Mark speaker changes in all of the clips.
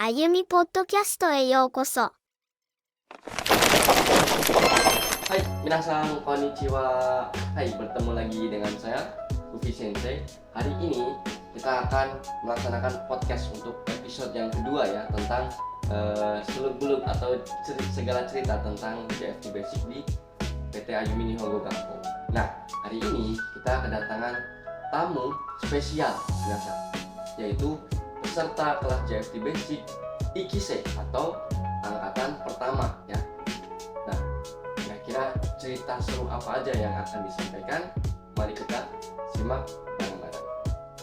Speaker 1: あゆみポッドキャストへようこそ。
Speaker 2: Hai, minasan konnichiwa. Hai, bertemu lagi dengan saya, Luffy Sensei. Hari ini kita akan melaksanakan podcast untuk episode yang kedua ya, tentang seluk-beluk atau segala cerita tentang JFT Basic di PT Ayumi Nihongo Gakko. Nah, hari ini kita kedatangan tamu spesial, minasan, yaitu peserta kelas JFT Basic Ikise atau angkatan pertama ya. Nah, kira-kira cerita seru apa aja yang akan disampaikan? Mari kita simak bareng-bareng.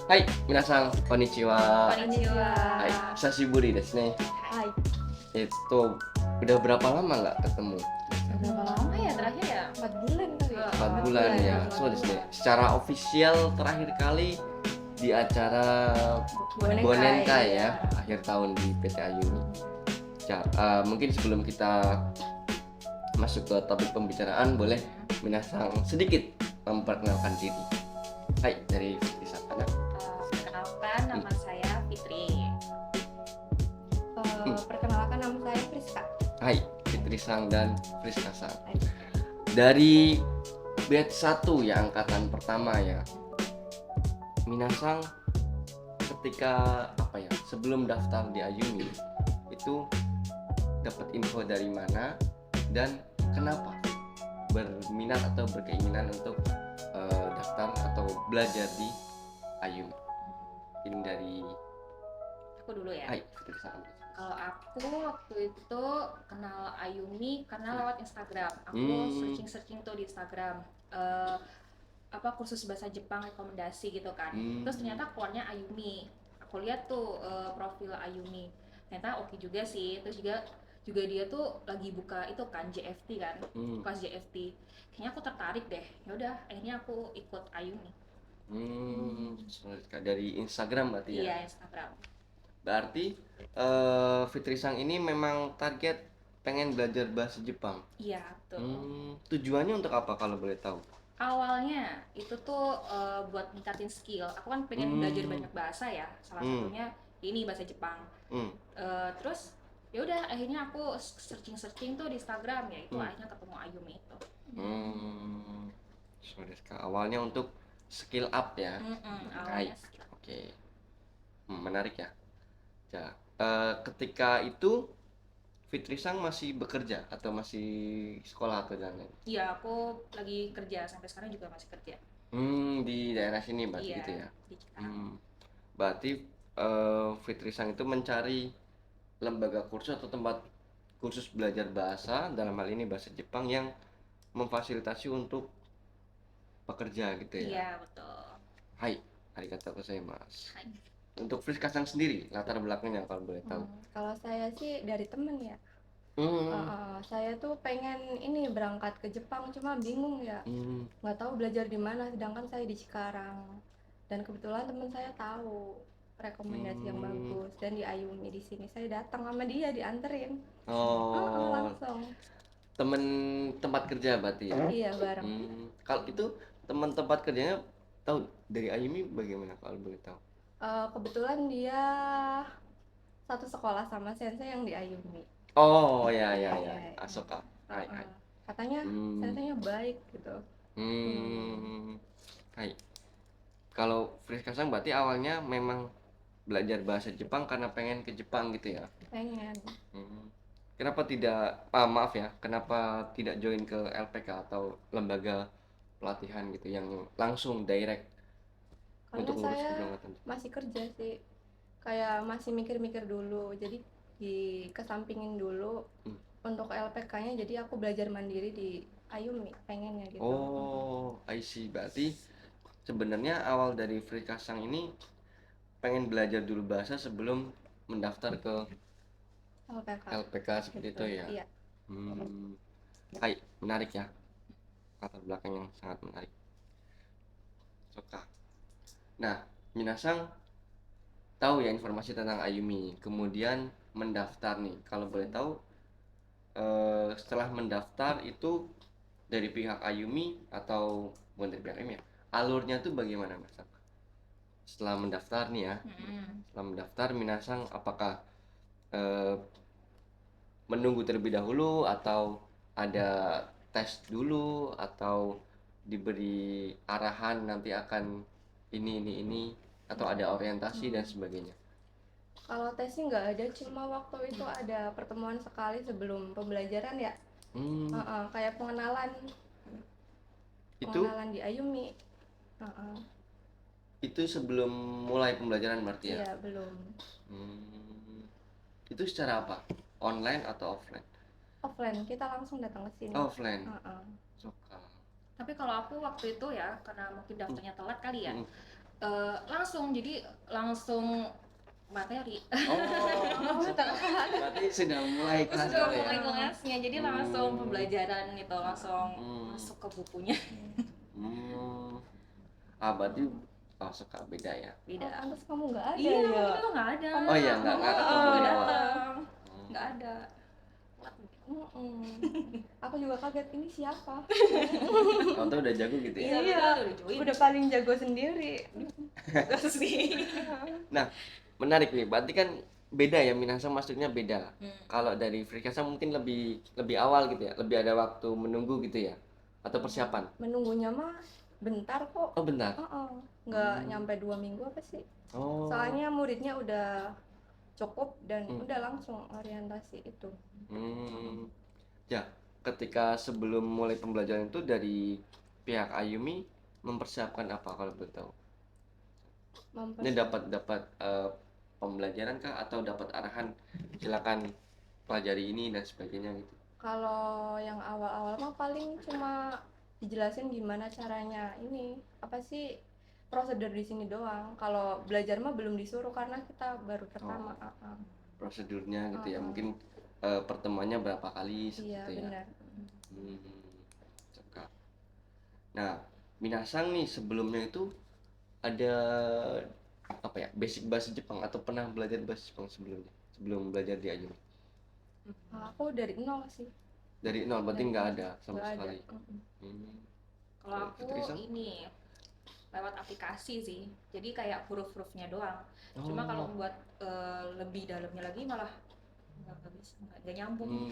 Speaker 2: Hai, minasan konnichiwa.
Speaker 3: Konnichiwa.
Speaker 2: Hai, hisashiburi desu ne.
Speaker 3: Hai.
Speaker 2: Itu udah berapa lama nggak ketemu?
Speaker 3: Berapa lama ya terakhir ya? 4 bulan kali ya?
Speaker 2: 4 bulan ya. So desu ne. Secara official terakhir kali di acara Bonenkai ya, akhir tahun di PT Ayumi. Mungkin sebelum kita masuk ke topik pembicaraan, boleh minasan sedikit memperkenalkan diri. Hai, dari Fitri Sangkana.
Speaker 3: Perkenalkan, nama saya Fitri. Perkenalkan, nama saya Friska.
Speaker 2: Hai, Fitri Sang dan Friska Sang. Dari batch 1 ya, angkatan pertama ya. Minasang ketika sebelum daftar di Ayumi itu dapat info dari mana dan kenapa berminat atau berkeinginan untuk daftar atau belajar di Ayumi? Ini dari
Speaker 3: Aku dulu ya.
Speaker 2: Hai, Fitri Sang.
Speaker 3: Kalau aku waktu itu kenal Ayumi karena lewat Instagram. Aku searching tuh di Instagram. Kursus bahasa Jepang rekomendasi gitu kan. Terus ternyata keluarnya Ayumi. Aku lihat tuh profil Ayumi. Ternyata oke juga sih. Terus juga dia tuh lagi buka itu kan JFT kan, kelas JFT. Kayaknya aku tertarik deh. Ya udah, akhirnya aku ikut Ayumi.
Speaker 2: Dari Instagram berarti ya?
Speaker 3: Iya, Instagram.
Speaker 2: Berarti Fitri Sang ini memang target pengen belajar bahasa Jepang.
Speaker 3: Iya, betul.
Speaker 2: Tujuannya untuk apa kalau boleh tahu?
Speaker 3: Awalnya itu tuh buat ningkatin skill. Aku kan pengen belajar banyak bahasa ya. Salah satunya ini bahasa Jepang. Terus ya udah akhirnya aku searching tuh di Instagram ya itu akhirnya ketemu Ayumi itu.
Speaker 2: Awalnya untuk skill up ya.
Speaker 3: Awalnya skill.
Speaker 2: Oke. Menarik ya. Ketika itu Fitri Sang masih bekerja atau masih sekolah atau lain-lain?
Speaker 3: Iya, aku lagi kerja sampai sekarang juga masih kerja.
Speaker 2: Di daerah sini berarti gitu ya.
Speaker 3: Di Cikarang.
Speaker 2: Berarti Fitri Sang itu mencari lembaga kursus atau tempat kursus belajar bahasa, dalam hal ini bahasa Jepang, yang memfasilitasi untuk pekerja gitu ya.
Speaker 3: Iya, betul.
Speaker 2: Hai, arigatou gozaimasu.
Speaker 3: Hai.
Speaker 2: Untuk Friska Sang sendiri, latar belakangnya kalau boleh tahu.
Speaker 4: Kalau saya sih dari temen ya. Saya tuh pengen ini berangkat ke Jepang, cuma bingung ya. Nggak tahu belajar di mana, sedangkan saya di Cikarang. Dan kebetulan teman saya tahu rekomendasi yang bagus, dan di Ayumi di sini saya datang sama dia, dianterin. Langsung.
Speaker 2: Temen tempat kerja berarti ya?
Speaker 4: Iya, bareng.
Speaker 2: Kalau itu teman tempat kerjanya tahu dari Ayumi bagaimana kalau boleh tahu?
Speaker 4: Kebetulan dia satu sekolah sama sensei yang di Ayumi.
Speaker 2: Oh ya, Asoka.
Speaker 4: Katanya senseinya baik gitu.
Speaker 2: Hai. Kalau Friska Sang berarti awalnya memang belajar bahasa Jepang karena pengen ke Jepang gitu ya?
Speaker 4: Pengen.
Speaker 2: Kenapa tidak join ke LPK atau lembaga pelatihan gitu yang langsung direct?
Speaker 4: Karena
Speaker 2: untuk
Speaker 4: saya masih kerja sih, kayak masih mikir-mikir dulu, jadi dikesampingin dulu untuk LPK-nya, jadi aku belajar mandiri di Ayumi pengennya gitu.
Speaker 2: I see. Berarti sebenarnya awal dari Friska Sang ini pengen belajar dulu bahasa sebelum mendaftar ke LPK seperti itu ya?
Speaker 4: Iya.
Speaker 2: Hai, menarik ya, latar belakang yang sangat menarik. Nah, minasang tahu ya informasi tentang Ayumi, kemudian mendaftar nih. Kalau boleh tahu, setelah mendaftar itu dari pihak Ayumi atau bukan dari pihak Ayumi ya, alurnya tuh bagaimana Mas? Setelah mendaftar nih ya, setelah mendaftar minasang apakah eh, menunggu terlebih dahulu atau ada tes dulu atau diberi arahan nanti akan ini atau ada orientasi dan sebagainya?
Speaker 4: Kalau tes sih nggak ada, cuma waktu itu ada pertemuan sekali sebelum pembelajaran ya. Kayak pengenalan
Speaker 2: Itu
Speaker 4: di Ayumi.
Speaker 2: itu sebelum mulai pembelajaran berarti ya?
Speaker 4: Iya, belum.
Speaker 2: Itu secara apa? Online atau offline?
Speaker 4: Offline, kita langsung datang ke sini.
Speaker 2: Offline. Suka.
Speaker 3: Tapi kalau aku waktu itu ya, karena mungkin daftarnya telat kali ya, langsung materi.
Speaker 2: Berarti sudah mulai kelas
Speaker 3: Sudah
Speaker 2: ya?
Speaker 3: mulai kelasnya, jadi langsung pembelajaran itu langsung masuk ke bukunya.
Speaker 2: Berarti suka beda ya?
Speaker 3: Beda.
Speaker 4: Terus kamu nggak ada
Speaker 3: Iya,
Speaker 4: ya?
Speaker 3: itu nggak ada.
Speaker 2: Oh iya, nggak ketemu
Speaker 3: Nggak
Speaker 2: di awal.
Speaker 3: datang, nggak ada.
Speaker 4: Aku juga kaget, ini siapa?
Speaker 2: Kamu tuh udah jago gitu ya?
Speaker 4: Udah paling jago sendiri.
Speaker 3: Terus sih.
Speaker 2: Nah, menarik nih. Berarti kan beda ya, Minahasa maksudnya beda. Kalau dari Frikasa mungkin lebih awal gitu ya, lebih ada waktu menunggu gitu ya, atau persiapan?
Speaker 4: Menunggunya mah bentar kok.
Speaker 2: Oh bentar.
Speaker 4: Nggak nyampe 2 minggu apa sih?
Speaker 2: Oh.
Speaker 4: Soalnya muridnya udah cukup dan udah langsung orientasi itu.
Speaker 2: Ya, ketika sebelum mulai pembelajaran itu dari pihak Ayumi mempersiapkan apa kalau boleh tahu? Ini dapat pembelajaran kah atau dapat arahan silakan pelajari ini dan sebagainya gitu?
Speaker 4: Kalau yang awal-awal mah paling cuma dijelasin gimana caranya ini apa sih prosedur di sini doang. Kalau belajar mah belum disuruh karena kita baru pertama.
Speaker 2: Prosedurnya gitu ya, mungkin pertemuannya berapa kali seperti
Speaker 4: iya,
Speaker 2: ya.
Speaker 4: Benar.
Speaker 2: Cakap. Nah, Minasang nih sebelumnya itu ada apa ya, basic bahasa Jepang atau pernah belajar bahasa Jepang sebelumnya sebelum belajar di Ayumi?
Speaker 4: Aku dari nol sih.
Speaker 2: Dari nol, berarti nggak ada sama
Speaker 4: Nggak
Speaker 2: sekali.
Speaker 3: Kalau aku ini lewat aplikasi sih, jadi kayak huruf-hurufnya doang. Cuma kalau buat lebih dalamnya lagi malah nggak nyambung.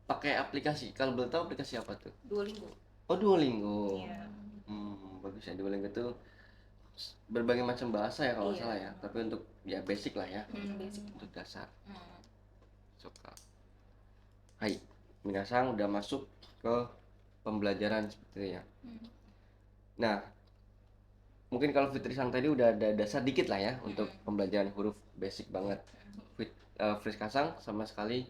Speaker 2: Pakai aplikasi, kalau boleh tahu aplikasi apa tuh?
Speaker 3: Duolingo.
Speaker 2: Oh, Duolingo.
Speaker 3: Iya.
Speaker 2: Bagus ya, Duolingo tuh berbagai macam bahasa ya kalau
Speaker 3: Iya.
Speaker 2: salah ya, tapi untuk ya basic lah ya,
Speaker 3: Basic.
Speaker 2: untuk dasar. Suka. Hai, Minasang udah masuk ke pembelajaran seperti ya. Nah, mungkin kalau Fitri Sang tadi udah ada dasar dikit lah ya untuk pembelajaran huruf basic banget. Friskasang sama sekali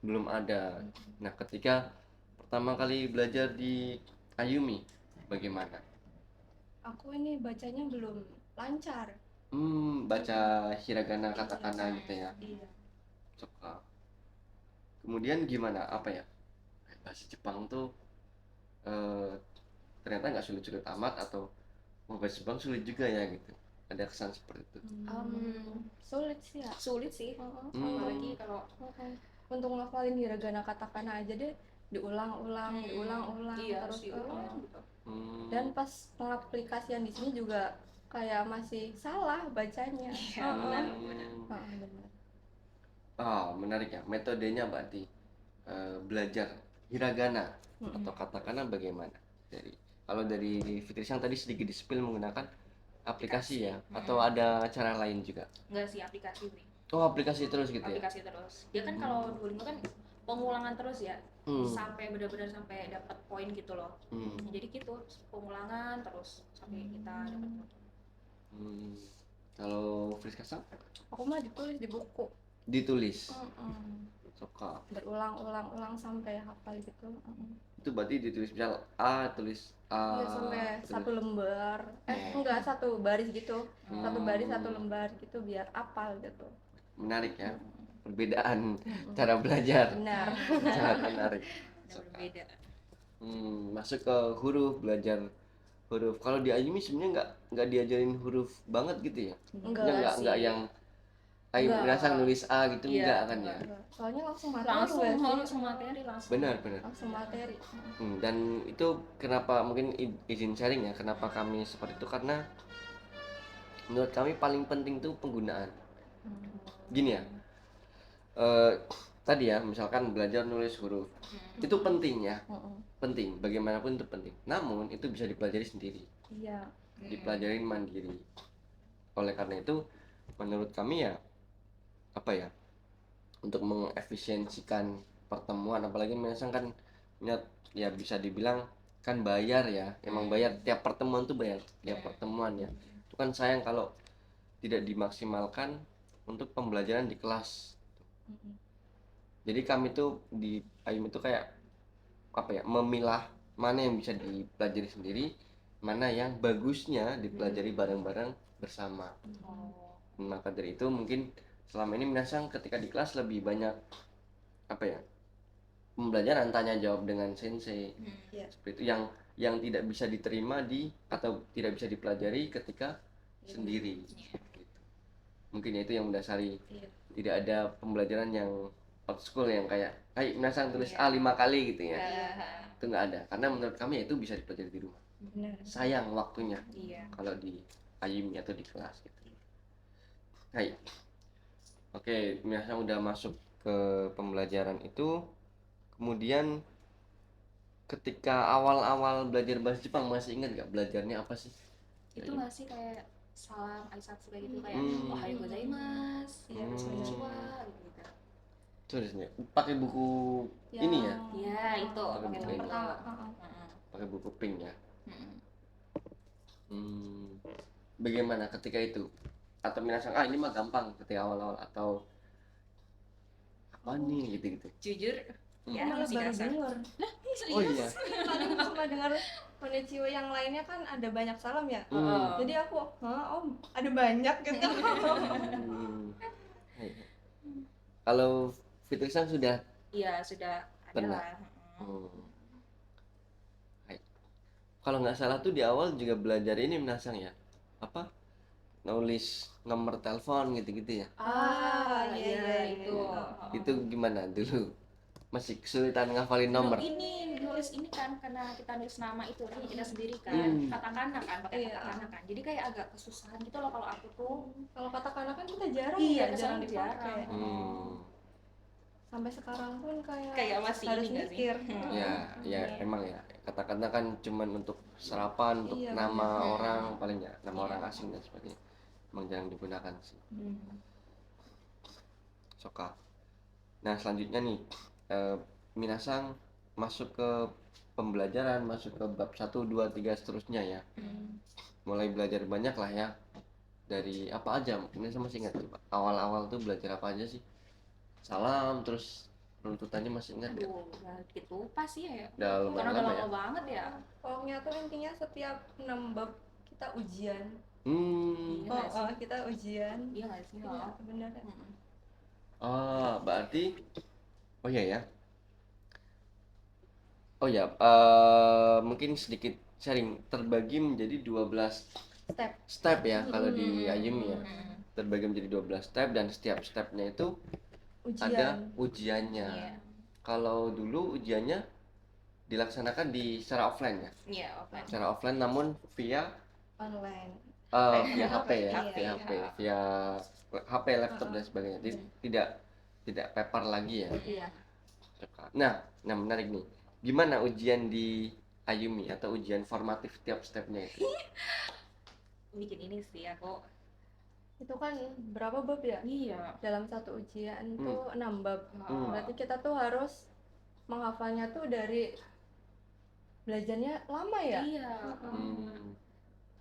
Speaker 2: belum ada. Nah, ketika pertama kali belajar di Ayumi, bagaimana?
Speaker 4: Aku ini bacanya belum lancar.
Speaker 2: Baca hiragana, katakana gitu ya.
Speaker 4: Iya.
Speaker 2: Suka. Kemudian gimana? Apa ya? Bahasa Jepang tuh ternyata nggak sulit-sulit amat atau bahasa Jepang sulit juga ya gitu. Ada kesan seperti itu.
Speaker 4: Sulit sih ya.
Speaker 3: Sulit sih, apalagi kalau
Speaker 4: untuk ngafalin hiragana katakana aja deh diulang-ulang
Speaker 3: iya,
Speaker 4: terus
Speaker 3: diulang gitu.
Speaker 4: dan pas pengaplikasian di sini juga kayak masih salah bacanya.
Speaker 3: Iya, benar.
Speaker 4: Benar.
Speaker 2: Menarik ya. Metodenya berarti belajar hiragana atau katakana bagaimana? Kalau dari Fitri Sang tadi sedikit di-spill menggunakan aplikasi ya, atau ada cara lain juga?
Speaker 3: Enggak sih, aplikasi sih.
Speaker 2: Oh, aplikasi terus gitu ya?
Speaker 3: Aplikasi terus. Dia kan kalau Duolingo kan pengulangan terus ya, sampai benar-benar sampai dapat poin gitu loh. Jadi gitu, pengulangan terus sampai kita dapat poin.
Speaker 2: Kalau Friskasang?
Speaker 4: Aku mah ditulis di buku.
Speaker 2: Ditulis. Suka.
Speaker 4: Berulang-ulang sampai hafal gitu.
Speaker 2: Itu berarti ditulis misal A, tulis A.
Speaker 4: Iya, sampai satu lembar. Enggak, satu baris gitu. Satu baris satu lembar gitu biar hafal gitu.
Speaker 2: Menarik ya. Perbedaan cara belajar.
Speaker 4: Benar.
Speaker 2: Sangat menarik.
Speaker 3: Berbeda.
Speaker 2: Masuk ke huruf, belajar huruf. Kalau di Ayumi sebenarnya nggak diajarin huruf banget gitu ya? Enggak yang Ayo Minasang nulis A gitu, enggak kan ya?
Speaker 4: Soalnya langsung materi.
Speaker 3: Langsung materi langsung.
Speaker 2: Benar.
Speaker 4: Langsung materi.
Speaker 2: Dan itu kenapa mungkin izin sharing ya, kenapa kami seperti itu, karena menurut kami paling penting tuh penggunaan. Gini ya, tadi ya, misalkan belajar nulis huruf itu penting ya, penting, bagaimanapun itu penting. Namun itu bisa dipelajari sendiri,
Speaker 4: Iya.
Speaker 2: dipelajarin mandiri. Oleh karena itu, menurut kami ya, apa ya, untuk mengefisiensikan pertemuan, apalagi misalkan ya bisa dibilang kan bayar ya, emang bayar tiap pertemuan tuh bayar tiap pertemuan ya. Itu kan sayang kalau tidak dimaksimalkan untuk pembelajaran di kelas. Jadi kami tuh di AYUM itu kayak apa ya, memilah mana yang bisa dipelajari sendiri, mana yang bagusnya dipelajari bareng-bareng bersama. Maka dari itu mungkin selama ini Minasang ketika di kelas lebih banyak apa ya, pembelajaran tanya jawab dengan sensei. Seperti itu yang tidak bisa diterima atau tidak bisa dipelajari ketika sendiri. Gitu. Mungkin itu yang mendasari. Tidak ada pembelajaran yang old school yang kayak Minasang tulis A 5 kali gitu ya. Itu nggak ada, karena menurut kami itu bisa dipelajari di rumah.
Speaker 4: Benar.
Speaker 2: Sayang waktunya kalau di AYUM atau di kelas gitu. Oke, Minasang udah masuk ke pembelajaran itu. Kemudian ketika awal-awal belajar bahasa Jepang, masih ingat nggak belajarnya apa sih?
Speaker 3: Itu masih kayak salam aisatsu kayak gitu, kayak
Speaker 2: Hmm.
Speaker 3: ohayo gozaimasu, konnichiwa gitu.
Speaker 2: Tulisnya pakai buku ini ya,
Speaker 3: Iya, itu
Speaker 2: Pakai
Speaker 3: pakai
Speaker 2: buku
Speaker 3: nomor
Speaker 2: ini.
Speaker 3: pertama.
Speaker 2: pakai buku pink ya. Bagaimana ketika itu? Atau Minasang ini mah gampang ketika awal-awal, atau apa nih gitu-gitu?
Speaker 3: Jujur,
Speaker 4: Ya,
Speaker 3: ya
Speaker 4: malah
Speaker 3: masih
Speaker 4: baru
Speaker 3: dasar.
Speaker 4: denger.
Speaker 2: Oh iya.
Speaker 4: Paling cuma dengar konnichiwa yang lainnya kan ada banyak salam ya. Jadi aku, ada banyak gitu.
Speaker 2: Kalau Fitrisang sudah
Speaker 3: Iya, sudah ada
Speaker 2: Pernah.
Speaker 3: lah.
Speaker 2: kalau nggak salah tuh di awal juga belajar ini Minasang ya, apa, nulis nomor telepon gitu-gitu ya.
Speaker 4: Iya,
Speaker 3: itu.
Speaker 2: Itu gimana dulu? Masih kesulitan ngafalin nomor?
Speaker 3: Ini nulis ini kan karena kita nulis nama itu kan kita sendiri kan, katakana kan, pakai katakana kan. Jadi kayak agak kesusahan gitu loh kalau aku tuh.
Speaker 4: Kalau katakana kan kita jarang
Speaker 3: Iya,
Speaker 4: jarang
Speaker 3: kesannya
Speaker 4: dipakai.
Speaker 3: jarang.
Speaker 4: Sampai sekarang pun
Speaker 3: Kayak masih
Speaker 4: harus
Speaker 3: ini nggak sih?
Speaker 4: mikir.
Speaker 2: Ya emang ya, kata-kata kan cuman untuk sarapan, untuk
Speaker 4: Iya,
Speaker 2: nama orang paling ya, nama orang asing dan sebagainya. Emang jarang digunakan sih. Soka. Nah selanjutnya nih, Minasang masuk ke pembelajaran, masuk ke bab 1, 2, 3 seterusnya ya. Mulai belajar banyak lah ya. Dari apa aja? Minasang masih ingat coba. Awal-awal tuh belajar apa aja sih? Salam, terus runtutannya masih ingat nggak?
Speaker 3: Aduh, gitu lupa sih ya.
Speaker 2: Udah lumayan
Speaker 3: Karena udah
Speaker 2: lama
Speaker 3: lama
Speaker 2: ya.
Speaker 3: banget ya.
Speaker 4: Pokoknya tuh intinya setiap 6 bab kita ujian.
Speaker 3: Iya nggak sih?
Speaker 4: Kita ujian.
Speaker 3: Iya nggak sih?
Speaker 4: Iya, benar.
Speaker 2: Berarti oh iya ya. Oh ya, mungkin sedikit sharing, terbagi menjadi 12 step ya kalau di AYUM ya. Terbagi menjadi 12 step dan setiap stepnya itu ada ujiannya.
Speaker 3: Iya.
Speaker 2: Kalau dulu ujiannya dilaksanakan secara offline ya.
Speaker 3: Iya, offline.
Speaker 2: Secara offline namun via
Speaker 4: Online.
Speaker 2: via HP ya,
Speaker 3: Iya,
Speaker 2: via HP, laptop dan sebagainya. Jadi tidak paper lagi ya.
Speaker 3: Iya.
Speaker 2: Nah menarik nih. Gimana ujian di AYUMI atau ujian formatif tiap stepnya itu?
Speaker 3: Bikin ini sih aku.
Speaker 4: Itu kan berapa bab ya?
Speaker 3: Iya.
Speaker 4: Dalam satu ujian tuh 6 bab.
Speaker 2: Hmm.
Speaker 4: Berarti kita tuh harus menghafalnya tuh dari belajarnya lama ya.
Speaker 3: Iya.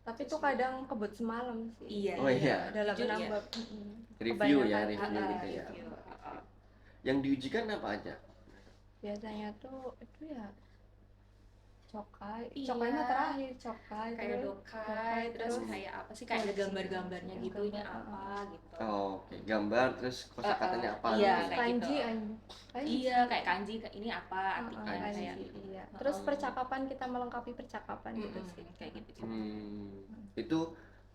Speaker 4: Tapi tuh kadang kebut semalam sih.
Speaker 3: Iya.
Speaker 2: Oh iya.
Speaker 4: Dalam
Speaker 3: Jujur
Speaker 4: 6
Speaker 3: ya.
Speaker 4: bab.
Speaker 2: Review ya,
Speaker 4: Kebanyakan,
Speaker 2: review gitu ya.
Speaker 3: Review.
Speaker 2: Yang diujikan apa aja?
Speaker 4: Biasanya tuh itu ya cokai.
Speaker 3: Iya.
Speaker 4: Cokai mah terakhir, cokai.
Speaker 3: Kayak dokai, terus kayak apa sih, kayak ada gambar-gambarnya gitu, ini
Speaker 4: Gambar,
Speaker 3: apa gitu.
Speaker 2: Oke, gambar terus kosakatanya apa
Speaker 3: Iya,
Speaker 2: gitu.
Speaker 3: kayak
Speaker 4: kanji,
Speaker 3: gitu.
Speaker 4: kanji.
Speaker 3: Iya, kayak kanji, ini apa artinya
Speaker 2: Kanji.
Speaker 3: kayak
Speaker 4: Iya. Terus percakapan, kita melengkapi percakapan gitu sih.
Speaker 3: kayak gitu.
Speaker 2: Itu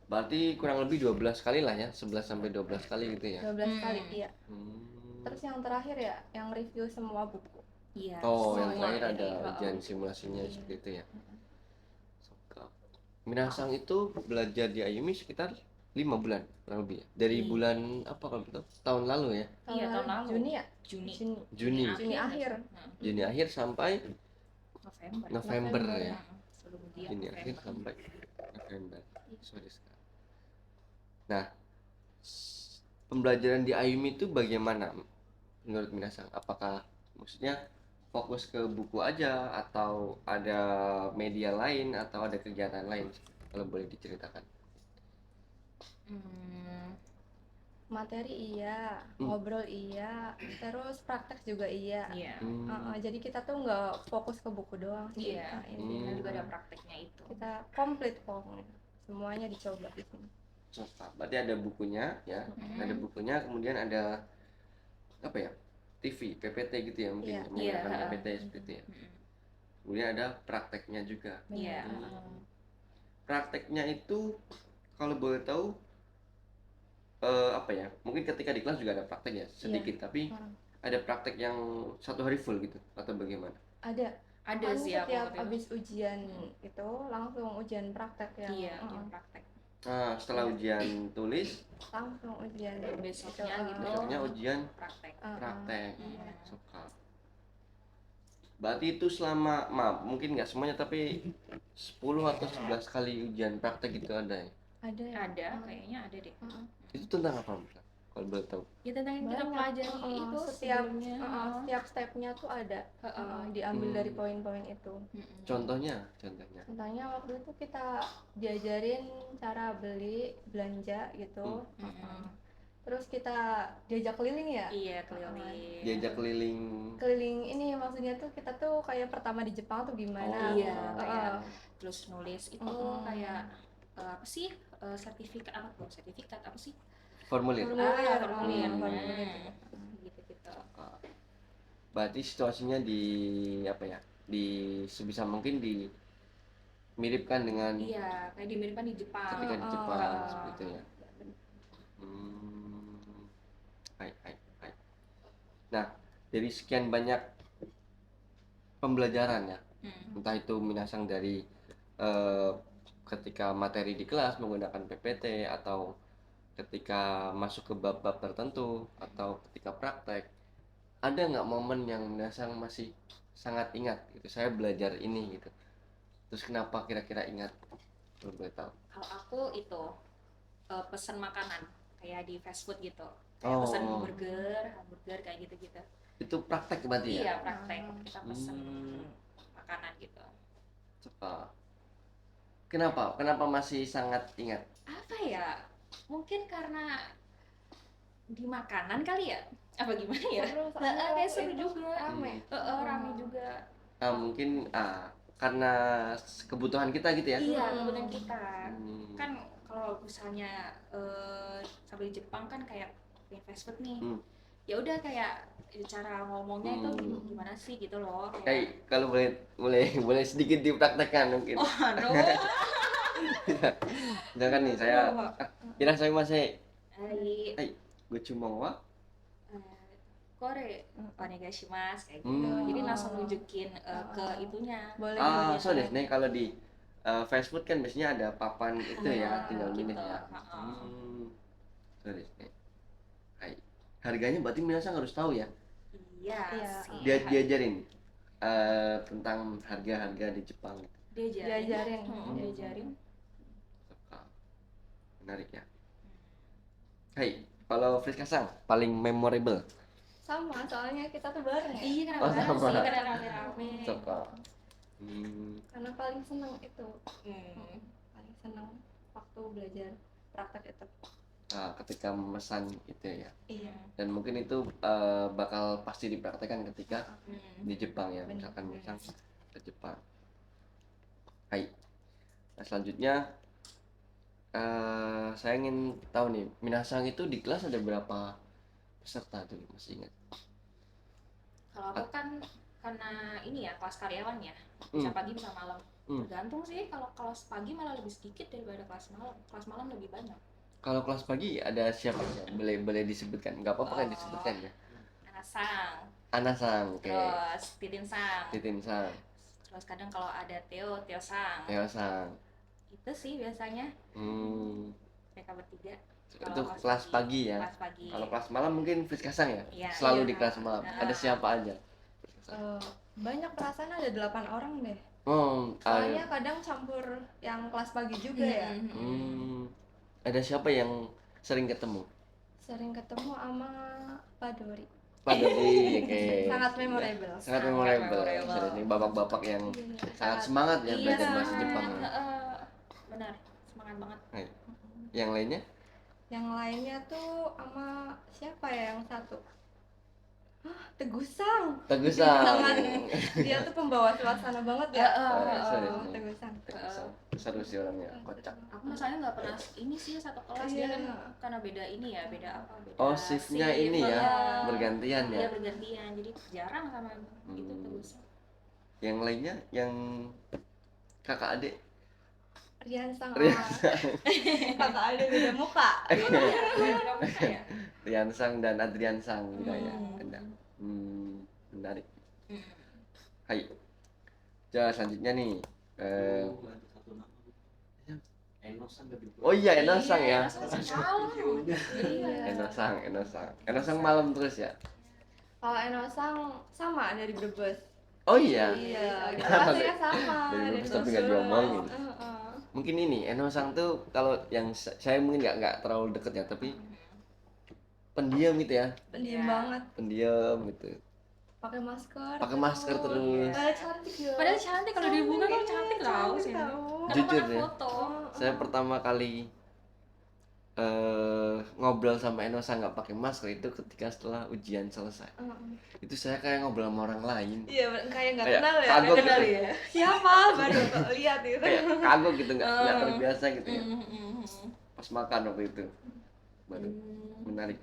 Speaker 2: berarti kurang lebih 12 kali lah ya, 11 sampai 12 kali gitu ya.
Speaker 4: 12 kali, iya.
Speaker 2: Hmm.
Speaker 4: Terus yang terakhir ya, yang review semua buku.
Speaker 3: Iya.
Speaker 2: Yang
Speaker 3: semua
Speaker 2: terakhir ada
Speaker 3: dari-
Speaker 2: ujian simulasinya seperti itu ya. Minasang itu belajar di AYUMI sekitar 5 bulan kurang lebih ya. Dari
Speaker 3: Iya.
Speaker 2: bulan apa kalau betul? Tahun lalu ya.
Speaker 3: Iya, tahun lalu.
Speaker 4: Juni ya?
Speaker 3: Juni
Speaker 2: Juni
Speaker 4: akhir.
Speaker 2: Juni akhir sampai
Speaker 3: November
Speaker 2: November ya.
Speaker 3: sebelum dia
Speaker 2: Juni akhir
Speaker 3: November.
Speaker 2: sampai November. Sorry sekali. Nah, pembelajaran di Ayumi itu bagaimana menurut Minasang? Apakah maksudnya fokus ke buku aja atau ada media lain atau ada kegiatan lain? Kalau boleh diceritakan.
Speaker 4: Materi iya, ngobrol iya, terus praktek juga iya.
Speaker 3: Iya.
Speaker 4: Jadi kita tuh nggak fokus ke buku doang sih.
Speaker 3: Iya.
Speaker 4: Intinya
Speaker 3: Juga ada prakteknya itu.
Speaker 4: kita komplit pokoknya. Semuanya dicoba di sini.
Speaker 2: Berarti ada bukunya ya, ada bukunya, kemudian ada apa ya, TV, PPT gitu ya mungkin,
Speaker 4: Iya.
Speaker 2: menggunakan
Speaker 3: Iya.
Speaker 2: PPT seperti ya. Kemudian ada prakteknya juga.
Speaker 3: Iya.
Speaker 2: Prakteknya itu kalau boleh tahu apa ya, mungkin ketika di kelas juga ada praktek ya sedikit, tapi ada praktek yang 1 hari full gitu atau bagaimana?
Speaker 4: Ada
Speaker 3: Ada sih ya.
Speaker 4: setiap habis ujian itu langsung ujian praktek ya.
Speaker 3: Iya, ujian praktek.
Speaker 2: Nah, setelah ujian tulis,
Speaker 4: Langsung ujian
Speaker 3: Besoknya gitu.
Speaker 2: besoknya ujian
Speaker 3: Praktek.
Speaker 2: praktek. Suka. Berarti itu selama, maaf mungkin nggak semuanya, tapi 10 atau 11 kali ujian praktek itu ada ya?
Speaker 4: Ada ya?
Speaker 3: Ada, kayaknya ada deh.
Speaker 2: Itu tentang apa Mbak? Kalau boleh tahu?
Speaker 3: Ya tentang yang kita
Speaker 4: Banyak.
Speaker 3: pelajari itu
Speaker 4: setiap
Speaker 3: sebelumnya.
Speaker 4: setiap stepnya tuh ada diambil dari poin-poin itu.
Speaker 2: Contohnya.
Speaker 4: Contohnya waktu itu kita diajarin cara beli belanja gitu. Terus kita diajak keliling ya.
Speaker 3: Iya, keliling.
Speaker 2: Diajak keliling.
Speaker 4: Keliling ini maksudnya tuh kita tuh kayak pertama di Jepang tuh gimana.
Speaker 3: Iya, kayak terus nulis itu kayak apa sih? Sertifikat apa tuh? Sertifikat apa sih?
Speaker 2: Formulir.
Speaker 3: Formulir. Gitu.
Speaker 2: Berarti situasinya di apa ya? Di sebisa mungkin dimiripkan dengan
Speaker 3: Iya, kayak dimiripkan di Jepang.
Speaker 2: ketika di Jepang seperti itu ya. Hai. Nah, dari sekian banyak pembelajaran ya, entah itu Minasang dari ketika materi di kelas menggunakan PPT, atau ketika masuk ke bab-bab tertentu, atau ketika praktek, ada nggak momen yang Minasang masih sangat ingat gitu, saya belajar ini gitu, terus kenapa kira-kira ingat, kalau boleh tahu?
Speaker 3: Kalau aku itu pesan makanan kayak di fast food gitu, kayak pesan hamburger kayak gitu-gitu.
Speaker 2: Itu praktek berarti ya?
Speaker 3: Iya, praktek. Kita pesan makanan gitu.
Speaker 2: Kenapa masih sangat ingat?
Speaker 3: Apa ya? Mungkin karena di makanan kali ya? Apa gimana ya? Kayak seru juga.
Speaker 4: Rame.
Speaker 3: Rame juga.
Speaker 2: Mungkin karena kebutuhan kita gitu ya?
Speaker 3: Iya, kebutuhan kita. Kan kalau misalnya sampai di Jepang kan kayak punya fast food nih. Ya udah kayak cara ngomongnya itu gimana sih gitu loh.
Speaker 2: Kayak kalau boleh sedikit dipraktekkan mungkin.
Speaker 3: Oh, no.
Speaker 2: Jangan nih saya masih gue cuma
Speaker 3: kore onegaishimasu kayak gitu. Jadi langsung nunjukin ke itunya.
Speaker 4: Boleh.
Speaker 2: So deh nih, kalau di fast food kan biasanya ada papan itu ya, tinggal milih
Speaker 3: gitu.
Speaker 2: ya. So deh nih. Harganya berarti Minasang harus tahu ya?
Speaker 3: Iya. Sih.
Speaker 2: Diajarin tentang harga-harga di Jepang.
Speaker 4: Diajarin.
Speaker 2: Menarik ya. Kalau Friska Sang paling memorable?
Speaker 4: Sama, soalnya kita tuh bareng ya.
Speaker 3: Iya, karena
Speaker 2: sama.
Speaker 3: karena rame-rame.
Speaker 4: Karena paling seneng itu. Paling seneng waktu belajar praktek itu.
Speaker 2: Ketika memesan itu ya.
Speaker 4: Iya.
Speaker 2: Dan mungkin itu bakal pasti dipraktekkan ketika di Jepang ya, misalkan ke Jepang. Nah, selanjutnya saya ingin tahu nih, Minasang itu di kelas ada berapa peserta tuh, masih ingat?
Speaker 3: Kalau aku kan karena ini ya kelas karyawan ya, bisa pagi bisa malam. Tergantung sih, kalau kelas pagi malah lebih sedikit daripada kelas malam. Kelas malam lebih banyak.
Speaker 2: Kalau kelas pagi ada siapa ya? Boleh disebutkan? Nggak apa-apa kan disebutkan ya? Anasang, oke.
Speaker 3: Terus Titin Sang. Terus kadang kalau ada Theo Sang.
Speaker 2: Sang.
Speaker 3: Itu sih biasanya. mereka bertiga.
Speaker 2: Itu kelas pagi ya.
Speaker 3: Kelas pagi.
Speaker 2: Kalau kelas malam mungkin Friskasang ya.
Speaker 3: Iya,
Speaker 2: Selalu
Speaker 3: iya.
Speaker 2: di kelas malam. Ada siapa aja?
Speaker 4: Banyak, perasaan ada 8 orang deh.
Speaker 2: Oh,
Speaker 4: Soalnya kadang campur yang kelas pagi juga ya.
Speaker 2: ada siapa yang sering ketemu?
Speaker 4: Sering ketemu sama Pak Dori.
Speaker 2: Pak Dodi, oke.
Speaker 4: Sangat memorable.
Speaker 2: Sangat memorable.
Speaker 3: memorable.
Speaker 2: Ini bapak-bapak yang sangat semangat ya belajar bahasa Jepang.
Speaker 3: Benar, semangat banget.
Speaker 2: Yang lainnya?
Speaker 4: Yang lainnya tuh sama siapa ya yang satu? Tegusang.
Speaker 2: Tegusang.
Speaker 4: Sangat, dia tuh pembawa suasana banget ya.
Speaker 2: Serius.
Speaker 4: Tegusang.
Speaker 2: Tegusang. Seru sih orangnya, kocak.
Speaker 3: Aku masalahnya nggak pernah ini sih satu kelas dia kan karena beda ini ya, beda apa? Beda
Speaker 2: Oh, shiftnya ini ya, bergantian ya.
Speaker 3: Iya bergantian, jadi jarang sama itu terus.
Speaker 2: Yang lainnya, yang kakak adik?
Speaker 4: Rian Sang kakak ada beda muka.
Speaker 3: Ya.
Speaker 2: Rian Sang dan Adrian Sang juga ya. Ada. Menarik. Hai. Jadi selanjutnya nih. Oh iya, Enosang ya. Enosang malam terus ya.
Speaker 4: Kalau Enosang sama dari Brebes.
Speaker 2: Oh iya.
Speaker 4: Iya, kelasnya sama.
Speaker 2: Dari Brebes tapi nggak diomongin. Mungkin ini Enosang tuh kalau yang saya mungkin nggak terlalu deket ya, tapi pendiam gitu ya.
Speaker 4: Pendiam banget.
Speaker 2: Pendiam gitu.
Speaker 4: Pakai masker.
Speaker 2: Pakai masker terus.
Speaker 4: Cantik ya.
Speaker 3: Padahal cantik kalau dibuka kan cantik tau sih.
Speaker 2: Jujur ya.
Speaker 3: Foto.
Speaker 2: Saya pertama kali ngobrol sama Enosang nggak pakai masker itu ketika setelah ujian selesai. Itu saya kayak ngobrol sama orang lain.
Speaker 4: Iya, kayak nggak
Speaker 2: Kayak
Speaker 4: kenal ya.
Speaker 2: kagok
Speaker 4: Nggak kenal
Speaker 2: gitu.
Speaker 4: ya. Siapa? Baru lihat itu.
Speaker 2: Kayak kagok gitu, nggak terbiasa gitu ya. Pas makan waktu itu baru menarik.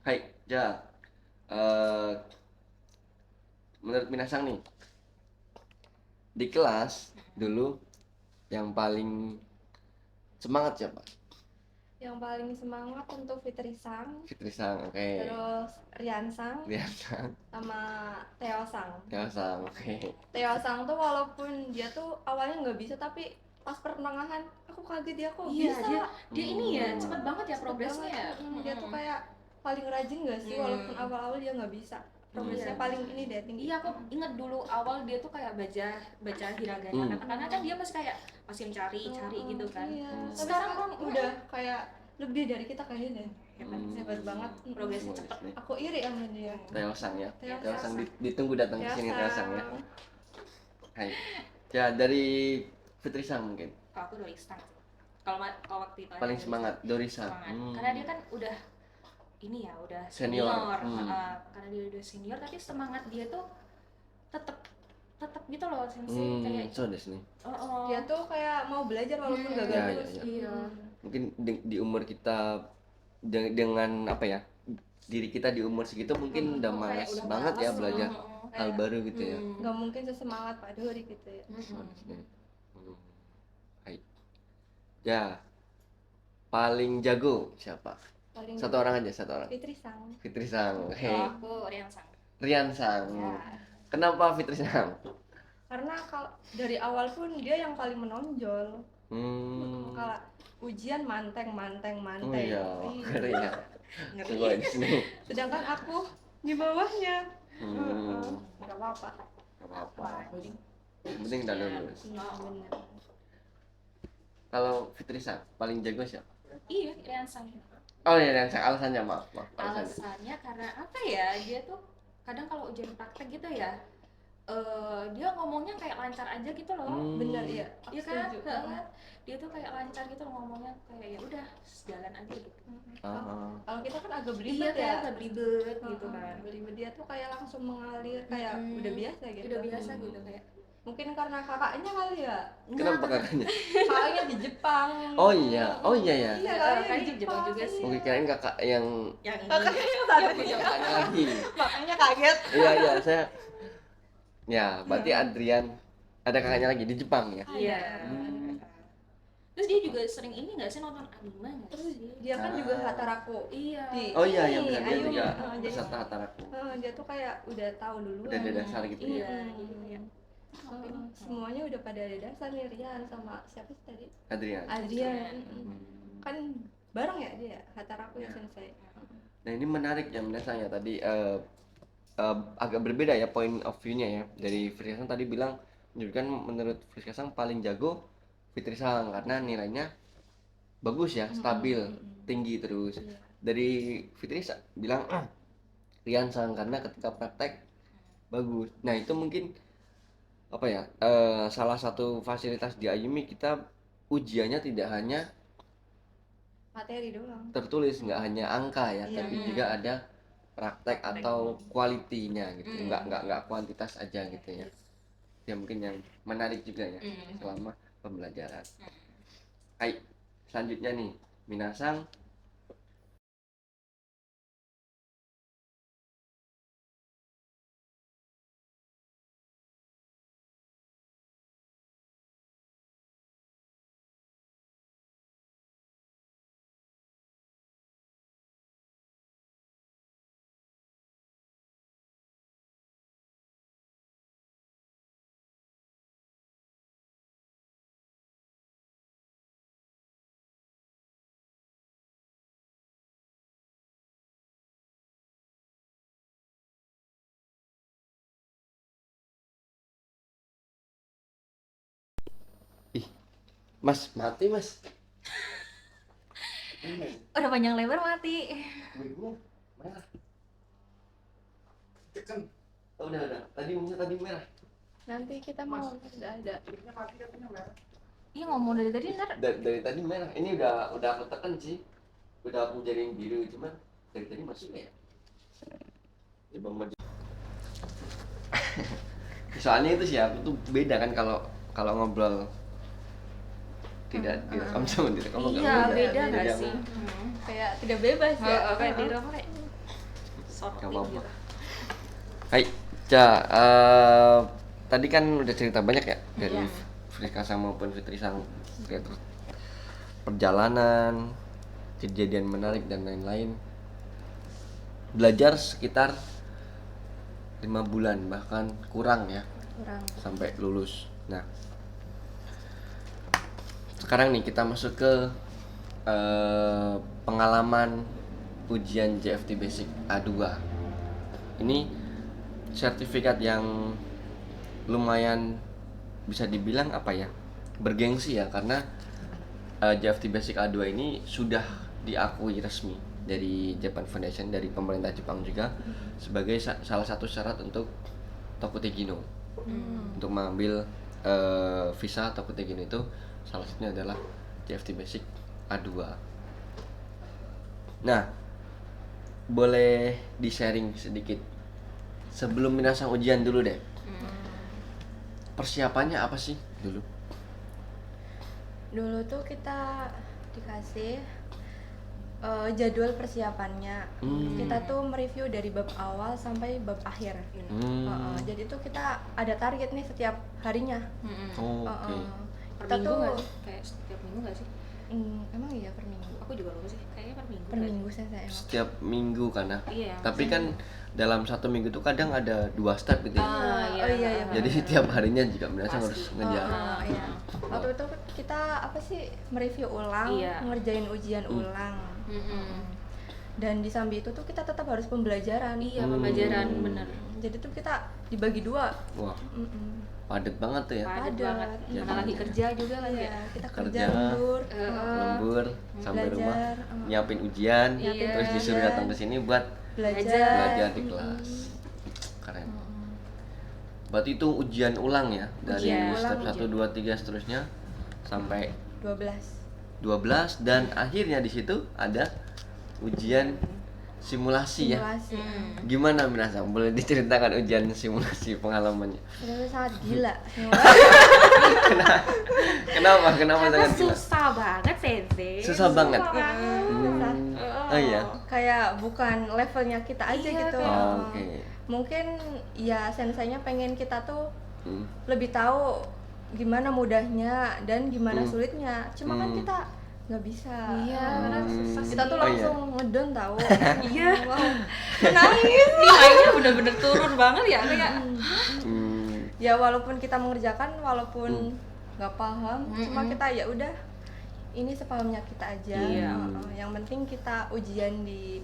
Speaker 2: Hai, ja. Menurut Minasang nih, di kelas dulu yang paling semangat siapa?
Speaker 4: Yang paling semangat untuk Fitri Sang,
Speaker 2: Fitri Sang, oke.
Speaker 4: terus Rian Sang,
Speaker 2: Rian Sang,
Speaker 4: sama Theo Sang.
Speaker 2: Theo Sang, oke.
Speaker 4: Theo Sang tuh walaupun dia tuh awalnya nggak bisa, tapi pas pertengahan aku kaget dia kok
Speaker 3: Iya,
Speaker 4: bisa.
Speaker 3: dia ini ya cepet banget ya
Speaker 4: Cepet
Speaker 3: progresnya ya.
Speaker 4: banget. Dia tuh kayak paling rajin gak sih, walaupun awal-awal dia nggak bisa. Progresnya paling ini deh tinggi.
Speaker 3: Iya, aku inget dulu awal dia tuh kayak baca hiragana karena kan dia masih kayak masih mencari gitu kan.
Speaker 4: Iya. Tapi
Speaker 3: Sekarang
Speaker 4: sekarang udah kayak lebih dari kita kayaknya deh. Hebat banget.
Speaker 3: Progresnya cepet.
Speaker 4: Aku iri sama dia.
Speaker 2: Theo Sang ya.
Speaker 4: Theo
Speaker 2: Theo Sang
Speaker 4: Sang.
Speaker 2: ditunggu datang ke sini Theo Sang ya. Hai. Ya dari Fitri Sang mungkin.
Speaker 3: Kalau aku Dori Sang. Kalau waktu itu
Speaker 2: Paling semangat Dori Sang.
Speaker 3: Karena dia kan udah ini ya udah
Speaker 2: Senior.
Speaker 3: Karena dia udah senior tapi semangat dia tuh tetep gitu loh sensei kayak
Speaker 2: so des nih.
Speaker 4: Dia tuh kayak mau belajar walaupun gagal
Speaker 2: Ya,
Speaker 4: terus.
Speaker 3: iya.
Speaker 2: Mungkin di umur kita dengan apa ya, diri kita di umur segitu mungkin udah malas
Speaker 3: udah
Speaker 2: banget ya
Speaker 3: malas,
Speaker 2: belajar hal
Speaker 4: kayak
Speaker 2: baru gitu ya.
Speaker 4: Nggak mungkin sesemangat Pak Dori gitu ya.
Speaker 2: Hai. Ya. Paling jago siapa?
Speaker 4: Paling
Speaker 2: Satu orang aja, satu orang.
Speaker 4: Fitri Sang.
Speaker 2: Fitri Sang. Oke.
Speaker 3: Kalau aku Rian Sang.
Speaker 2: Rian Sang.
Speaker 3: Ya.
Speaker 2: Kenapa Fitri Sang?
Speaker 4: Karena kalau dari awal pun dia yang paling menonjol. Kalau ujian manteng.
Speaker 2: Oh iya, keren ya. Coba di sini.
Speaker 4: Sedangkan aku di bawahnya.
Speaker 3: Nggak apa-apa.
Speaker 2: Gak apa-apa. Yang penting udah lulus.
Speaker 4: Bener.
Speaker 2: Kalau Fitri Sang paling jago siapa?
Speaker 3: Iya, Rian Sang.
Speaker 2: Oh iya, Rian Sang. Alasannya maaf.
Speaker 3: Alasannya karena apa ya? Dia tuh kadang kalau ujian praktek gitu ya, dia ngomongnya kayak lancar aja gitu loh.
Speaker 4: Bener ya.
Speaker 3: Iya kan?
Speaker 4: Setuju.
Speaker 3: Dia tuh kayak lancar gitu loh ngomongnya, kayak ya udah jalan aja gitu.
Speaker 4: Kalau kita kan agak
Speaker 3: Iya
Speaker 4: belibet
Speaker 3: kayak
Speaker 4: ya.
Speaker 3: agak belibet gitu kan.
Speaker 4: Belibet, dia tuh kayak langsung mengalir kayak udah biasa gitu.
Speaker 3: Udah biasa gitu kayak.
Speaker 4: Mungkin karena kakaknya kali ya.
Speaker 2: Kenapa kakaknya?
Speaker 4: Kakaknya di Jepang.
Speaker 2: Oh iya ya.
Speaker 4: Iya,
Speaker 3: kakaknya
Speaker 4: di
Speaker 3: di Jepang juga sih.
Speaker 2: Mungkin kirain kakak yang
Speaker 4: Kakaknya yang satu
Speaker 2: kakaknya lagi.
Speaker 4: makanya kaget.
Speaker 2: Iya saya. Ya, berarti Adrian ada kakaknya lagi di Jepang ya.
Speaker 3: Iya. Terus dia juga sering ini nggak sih nonton anime nggak sih?
Speaker 4: Dia kan juga Hataraku.
Speaker 3: Iya.
Speaker 2: Oh iya ya
Speaker 4: Ini,
Speaker 2: benar dia
Speaker 4: Ayu,
Speaker 2: juga
Speaker 4: jadi-
Speaker 2: peserta Hataraku.
Speaker 4: Dia tuh kayak udah tahu dulu.
Speaker 2: Udah ada dasar gitu ya.
Speaker 3: Iya, jadi kayak
Speaker 4: Semuanya udah pada ada dasar nih, Rian sama siapa sih tadi?
Speaker 2: Adrian.
Speaker 4: Adrian. Kan bareng ya dia, Hataraku ya Sensei.
Speaker 2: Nah ini menarik ya Minasang ya tadi agak berbeda ya point of view-nya ya. Dari Fitri Sang tadi bilang menunjukkan menurut Fitri Sang paling jago Fitri Sang karena nilainya bagus ya, stabil, tinggi terus. Dari Fitri Sang bilang Rian Sang karena ketika praktek bagus. Nah itu mungkin apa ya, salah satu fasilitas di Ayumi kita ujiannya tidak hanya
Speaker 4: Materi doang.
Speaker 2: tertulis, nggak hanya angka ya,
Speaker 4: Iya.
Speaker 2: tapi juga ada praktek atau kualitinya gitu, nggak kuantitas aja gitu ya. Ya mungkin yang menarik juga ya selama pembelajaran. Hai, selanjutnya nih Minasang. Ih, Mas mati Mas.
Speaker 3: Udah panjang lebar mati.
Speaker 2: Bego, merah. Oh, udah. Tadi merah.
Speaker 4: Nanti kita mau udah ada.
Speaker 3: Iya ngomong dari tadi ntar.
Speaker 2: Dari tadi merah. Ini udah aku tekan sih. Udah aku jadiin biru cuman dari tadi masih ya. Coba maju. Soalnya itu sih aku tuh beda kan kalau ngobrol tidak direkam sama direkam nggak
Speaker 3: Iya beda
Speaker 2: Jadi
Speaker 3: nggak
Speaker 2: aku
Speaker 3: sih?
Speaker 4: Kayak tidak bebas ya.
Speaker 3: Kayak di rumah kayak
Speaker 2: nggak
Speaker 3: sorting
Speaker 2: apa-apa.
Speaker 3: gitu.
Speaker 2: Hai, tadi kan udah cerita banyak ya dari
Speaker 3: Iya.
Speaker 2: Frika Sang maupun Fitri Sang terkait perjalanan, kejadian menarik dan lain-lain. Belajar sekitar 5 bulan bahkan kurang ya
Speaker 4: Kurang.
Speaker 2: sampai lulus. Nah, sekarang nih kita masuk ke pengalaman ujian JFT Basic A2. Ini sertifikat yang lumayan bisa dibilang apa ya, bergengsi ya, karena JFT Basic A2 ini sudah diakui resmi dari Japan Foundation, dari pemerintah Jepang juga sebagai salah satu syarat untuk Tokuteki no. Untuk mengambil visa Tokuteki no itu salah satunya adalah JFT Basic A2. Nah, boleh di-sharing sedikit sebelum Minasang ujian dulu deh. Persiapannya apa sih dulu?
Speaker 4: Dulu tuh kita dikasih jadwal persiapannya. Kita tuh mereview dari bab awal sampai bab akhir. Jadi tuh kita ada target nih setiap harinya.
Speaker 2: Oke.
Speaker 3: Per
Speaker 4: Kita
Speaker 3: minggu
Speaker 4: tuh
Speaker 3: nggak sih? Kayak setiap minggu nggak sih?
Speaker 4: emang iya per minggu.
Speaker 3: Aku juga lupa sih. Kayaknya per minggu.
Speaker 4: Per minggu saya emang.
Speaker 2: Setiap minggu karena.
Speaker 3: Iya.
Speaker 2: Tapi kan dalam satu minggu tuh kadang ada 2 step gitu ya.
Speaker 4: Oh iya.
Speaker 2: Jadi setiap harinya juga Minasang harus ngejar.
Speaker 4: Iya. Waktu itu kita apa sih mereview ulang,
Speaker 3: Iya.
Speaker 4: ngerjain ujian ulang. Dan di sambil itu tuh kita tetap harus pembelajaran.
Speaker 3: Iya pembelajaran bener.
Speaker 4: Jadi tuh kita dibagi 2.
Speaker 2: Wah, padet banget tuh ya.
Speaker 3: Padat
Speaker 4: Padat.
Speaker 3: banget. Mana lagi kerja juga lagi ya.
Speaker 4: Iya, kita
Speaker 2: Kerja.
Speaker 4: kerja lembur.
Speaker 2: Lembur sampai rumah
Speaker 4: Belajar,
Speaker 2: nyiapin ujian,
Speaker 3: Iya.
Speaker 2: terus disuruh
Speaker 4: Belajar.
Speaker 2: datang ke sini buat belajar di kelas. Keren. Berarti itu ujian ulang ya, dari
Speaker 3: Ujian
Speaker 2: step
Speaker 3: ulang,
Speaker 2: 1 2 3 seterusnya sampai
Speaker 4: 12
Speaker 2: dan akhirnya di situ ada ujian simulasi ya.
Speaker 4: simulasi.
Speaker 2: Gimana Minasang? Boleh diceritakan ujian simulasi pengalamannya?
Speaker 4: Benar-benar sangat gila.
Speaker 2: Kenapa
Speaker 3: Karena
Speaker 2: sangat gila?
Speaker 3: susah banget Sensei.
Speaker 2: Susah banget.
Speaker 4: Susah.
Speaker 2: Oh iya.
Speaker 4: Kayak bukan levelnya kita aja
Speaker 3: Iya,
Speaker 4: gitu.
Speaker 3: kayak-
Speaker 2: Oke.
Speaker 4: Mungkin ya senseinya pengen kita tuh
Speaker 2: Hmm.
Speaker 4: lebih tahu gimana mudahnya dan gimana sulitnya. Cuma kan kita nggak bisa.
Speaker 3: Iya, karena susah sih.
Speaker 4: Kita tuh
Speaker 2: Oh, iya.
Speaker 4: langsung ngedon tahu.
Speaker 3: Iya.
Speaker 4: Wow. Nangis.
Speaker 3: Nilainya bener-bener turun banget ya kayak.
Speaker 2: Hmm.
Speaker 4: ya walaupun kita mengerjakan walaupun nggak paham, cuma kita ya udah ini sepahamnya kita aja.
Speaker 3: Iya.
Speaker 4: Yang penting kita ujian di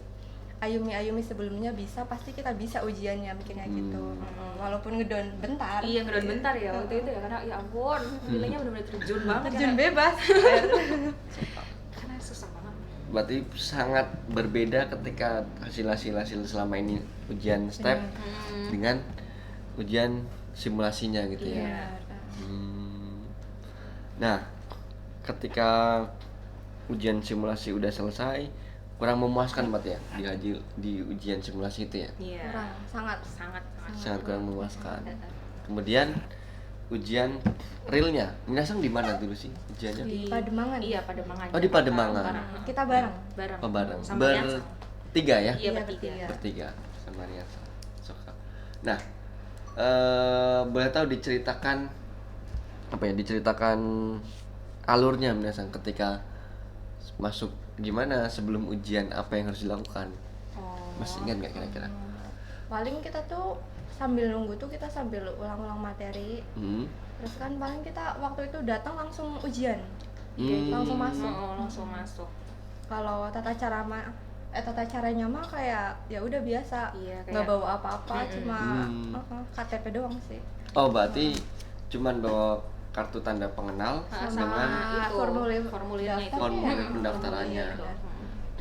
Speaker 4: Ayumi sebelumnya bisa, pasti kita bisa ujiannya, mikirnya gitu. Walaupun ngedown bentar.
Speaker 3: Iya, ngedown bentar ya waktu itu ya, karena ya ampun, nilainya benar-benar terjun banget.
Speaker 4: Terjun
Speaker 3: karena-
Speaker 4: bebas.
Speaker 3: Karena susah banget.
Speaker 2: Berarti sangat berbeda ketika hasil selama ini ujian step dengan ujian simulasinya gitu ya.
Speaker 3: Iya.
Speaker 2: Nah, ketika ujian simulasi udah selesai, kurang memuaskan berarti ya di ujian simulasi itu ya.
Speaker 3: Iya.
Speaker 4: Kurang, sangat.
Speaker 2: Sangat kurang memuaskan. Kemudian ujian realnya, Minasang di mana dulu sih ujiannya?
Speaker 4: Di Pademangan.
Speaker 3: Iya, Pademangan.
Speaker 2: Oh, di Pademangan.
Speaker 3: Bareng.
Speaker 4: Kita bareng.
Speaker 3: Bareng.
Speaker 2: Oh, bareng.
Speaker 3: Sama Riansa.
Speaker 2: Bertiga ya?
Speaker 3: Iya,
Speaker 4: Iya,
Speaker 3: bertiga.
Speaker 2: Bertiga sama Riansa. Suka. Nah, boleh tahu diceritakan apa ya? Diceritakan alurnya Minasang ketika masuk gimana sebelum ujian, apa yang harus dilakukan?
Speaker 3: Oh.
Speaker 2: Masih ingat nggak kira-kira?
Speaker 4: Paling kita tuh sambil nunggu tuh kita sambil ulang-ulang materi. Terus kan paling kita waktu itu datang langsung ujian. Langsung masuk.
Speaker 3: Langsung masuk.
Speaker 4: Kalau tata caranya mah kayak ya udah biasa.
Speaker 3: Iya, kayak-
Speaker 4: Nggak bawa apa-apa, cuma KTP doang sih.
Speaker 2: Oh, berarti cuman bawa kartu tanda pengenal
Speaker 3: Sama
Speaker 2: dengan
Speaker 3: itu formulirnya itu.
Speaker 4: daftar.
Speaker 2: formulir pendaftarannya.
Speaker 3: Iya.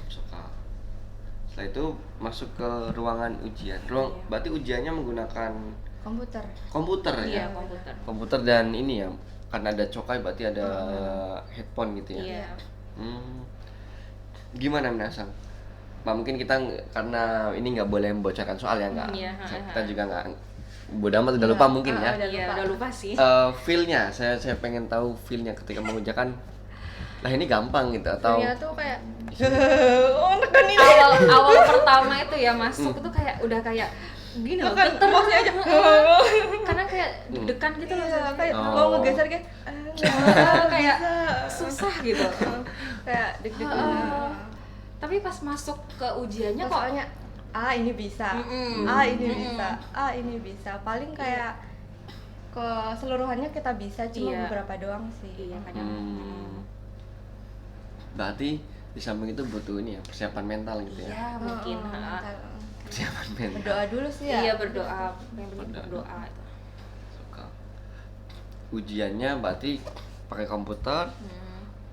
Speaker 2: Suka. Setelah itu masuk ke ruangan ujian. Berarti ujiannya menggunakan
Speaker 4: Komputer.
Speaker 2: komputer
Speaker 3: Iya,
Speaker 2: ya.
Speaker 3: komputer.
Speaker 2: Komputer dan ini ya, karena ada cokai berarti ada headphone gitu ya.
Speaker 3: Iya.
Speaker 2: Gimana Minasang? Pak, mungkin kita karena ini nggak boleh membocorkan soal ya nggak.
Speaker 3: Iya,
Speaker 2: Kita juga nggak bodoh amat udah lupa mungkin ya.
Speaker 3: Iya, udah lupa sih.
Speaker 2: Feel-nya, saya pengen tahu feel-nya ketika mengujakan. Lah ini gampang gitu atau
Speaker 4: Ternyata tuh kayak
Speaker 3: awal pertama itu ya masuk itu kayak udah kayak gini loh, geter aja. Karena kayak deg-degan gitu loh.
Speaker 4: iya, kayak
Speaker 2: Oh.
Speaker 4: mau ngegeser kayak
Speaker 3: Kayak susah gitu.
Speaker 4: kayak deg-degan.
Speaker 3: Tapi pas masuk ke ujiannya kok
Speaker 4: Soalnya ini bisa, ini bisa. Paling kayak keseluruhannya kita bisa, cuma
Speaker 3: Iya.
Speaker 4: beberapa doang sih.
Speaker 3: iya kadang.
Speaker 2: berarti di samping itu butuh ini ya persiapan mental gitu ya.
Speaker 3: Iya, mungkin.
Speaker 4: Mental.
Speaker 2: Persiapan mental.
Speaker 4: Berdoa dulu sih ya.
Speaker 3: Iya, berdoa. Yang penting berdoa itu.
Speaker 2: Suka. Ujiannya berarti pakai komputer,